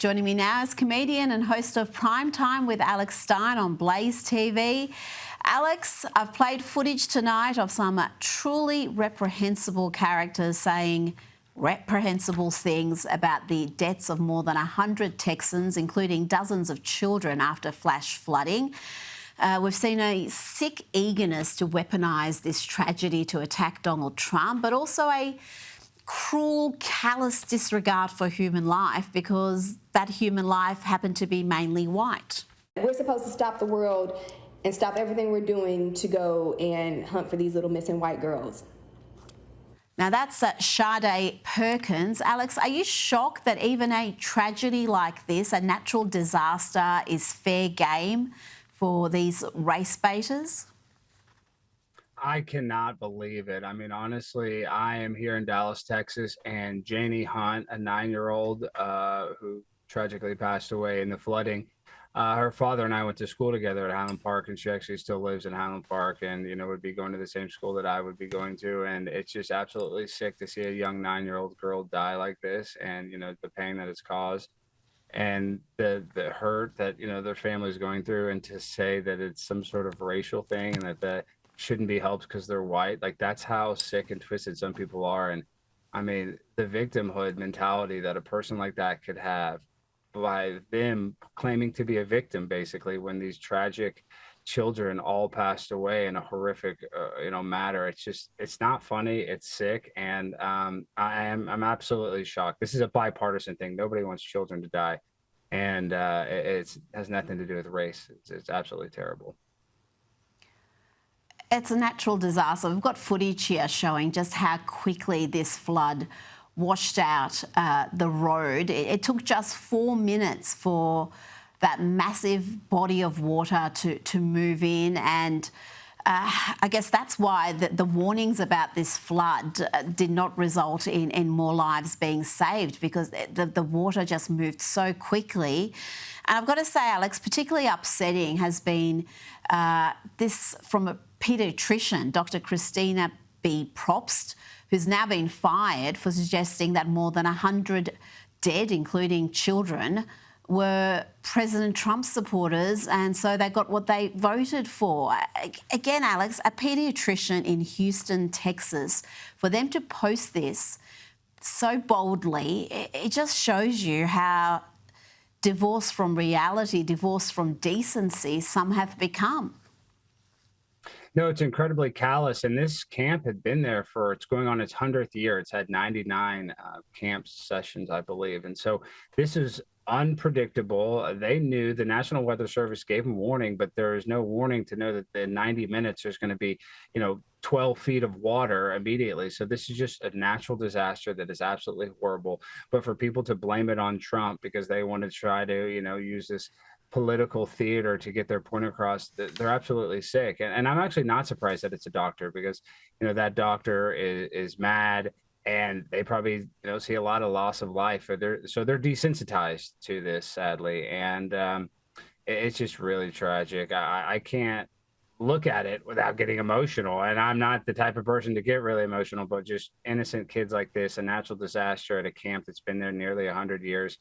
Joining me now is comedian and host of Prime Time with Alex Stein on Blaze TV. Alex, I've played footage tonight of some truly reprehensible characters saying reprehensible things about the deaths of more than 100 Texans, including dozens of children after flash flooding. We've seen a sick eagerness to weaponise this tragedy to attack Donald Trump, but also a cruel, callous disregard for human life because that human life happened to be mainly white. We're supposed to stop the world and stop everything we're doing to go and hunt for these little missing white girls. Now that's Sade Perkins. Alex, are you shocked that even a tragedy like this, a natural disaster, is fair game for these race baiters? I cannot believe it. I mean, honestly, I am here in Dallas, Texas, and Janie Hunt, a 9-year-old who tragically passed away in the flooding, her father and I went to school together at Highland Park, and she actually still lives in Highland Park and, would be going to the same school that I would be going to. And it's just absolutely sick to see a young 9-year-old girl die like this and, the pain that it's caused and the hurt that, their family is going through. And to say that it's some sort of racial thing and that shouldn't be helped because they're white, like that's how sick and twisted some people are. And I mean, the victimhood mentality that a person like that could have by them claiming to be a victim, basically, when these tragic children all passed away in a horrific, matter. It's not funny. It's sick. And I'm absolutely shocked. This is a bipartisan thing. Nobody wants children to die. And it has nothing to do with race. It's absolutely terrible. It's a natural disaster. We've got footage here showing just how quickly this flood washed out the road. It took just 4 minutes for that massive body of water to move in, and I guess that's why the warnings about this flood did not result in more lives being saved, because the water just moved so quickly. And I've got to say, Alex, particularly upsetting has been this from a paediatrician, Dr. Christina B. Probst, who's now been fired for suggesting that more than 100 dead, including children, were President Trump supporters, and so they got what they voted for. Again, Alex, a paediatrician in Houston, Texas, for them to post this so boldly, it just shows you how divorced from reality, divorced from decency some have become. No, it's incredibly callous. And this camp had been there it's going on its 100th year. It's had 99 camp sessions, I believe. And so this is unpredictable. They knew, the National Weather Service gave them warning, but there is no warning to know that in 90 minutes there's going to be, 12 feet of water immediately. So this is just a natural disaster that is absolutely horrible. But for people to blame it on Trump because they want to try to, use this political theater to get their point across, they're absolutely sick. And I'm actually not surprised that it's a doctor, because that doctor is mad, and they probably see a lot of loss of life, so they're desensitized to this, sadly. And it's just really tragic. I can't look at it without getting emotional, and I'm not the type of person to get really emotional, but just innocent kids like this, a natural disaster at a camp that's been there nearly 100 years.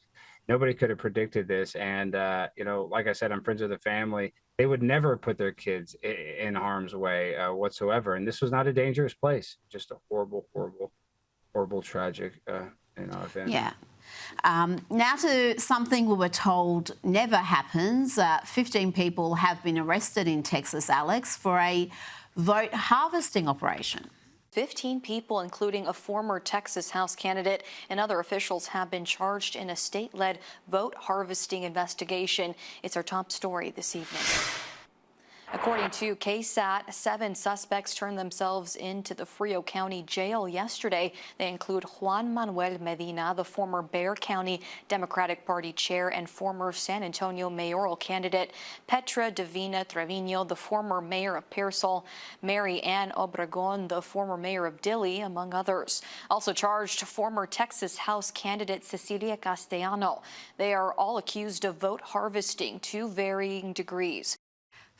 Nobody could have predicted this. And, like I said, I'm friends with the family. They would never put their kids in harm's way whatsoever. And this was not a dangerous place, just a horrible, horrible, horrible, tragic, event. Yeah. Now to something we were told never happens. 15 people have been arrested in Texas, Alex, for a vote harvesting operation. 15 people, including a former Texas House candidate and other officials, have been charged in a state-led vote harvesting investigation. It's our top story this evening. According to KSAT, 7 suspects turned themselves into the Frio County Jail yesterday. They include Juan Manuel Medina, the former Bexar County Democratic Party chair and former San Antonio mayoral candidate; Petra Divina Trevino, the former mayor of Pearsall; Mary Ann Obregon, the former mayor of Dilley, among others. Also charged, former Texas House candidate Cecilia Castellano. They are all accused of vote harvesting to varying degrees.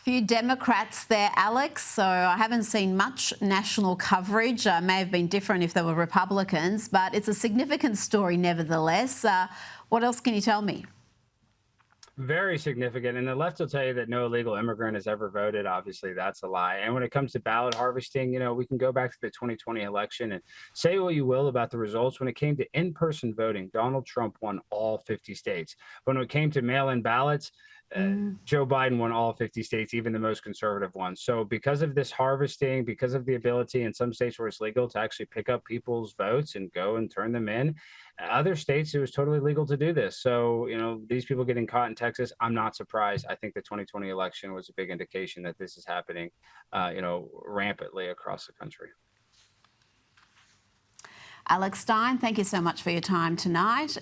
Few Democrats there, Alex, so I haven't seen much national coverage. May have been different if they were Republicans, but it's a significant story nevertheless. What else can you tell me? Very significant. And the left will tell you that no illegal immigrant has ever voted. Obviously, that's a lie. And when it comes to ballot harvesting, we can go back to the 2020 election and say what you will about the results. When it came to in-person voting, Donald Trump won all 50 states. When it came to mail-in ballots, Joe Biden won all 50 states, even the most conservative ones. So because of this harvesting, because of the ability in some states where it's legal to actually pick up people's votes and go and turn them in, other states, it was totally legal to do this. So, these people getting caught in Texas, I'm not surprised. I think the 2020 election was a big indication that this is happening, rampantly across the country. Alex Stein, thank you so much for your time tonight.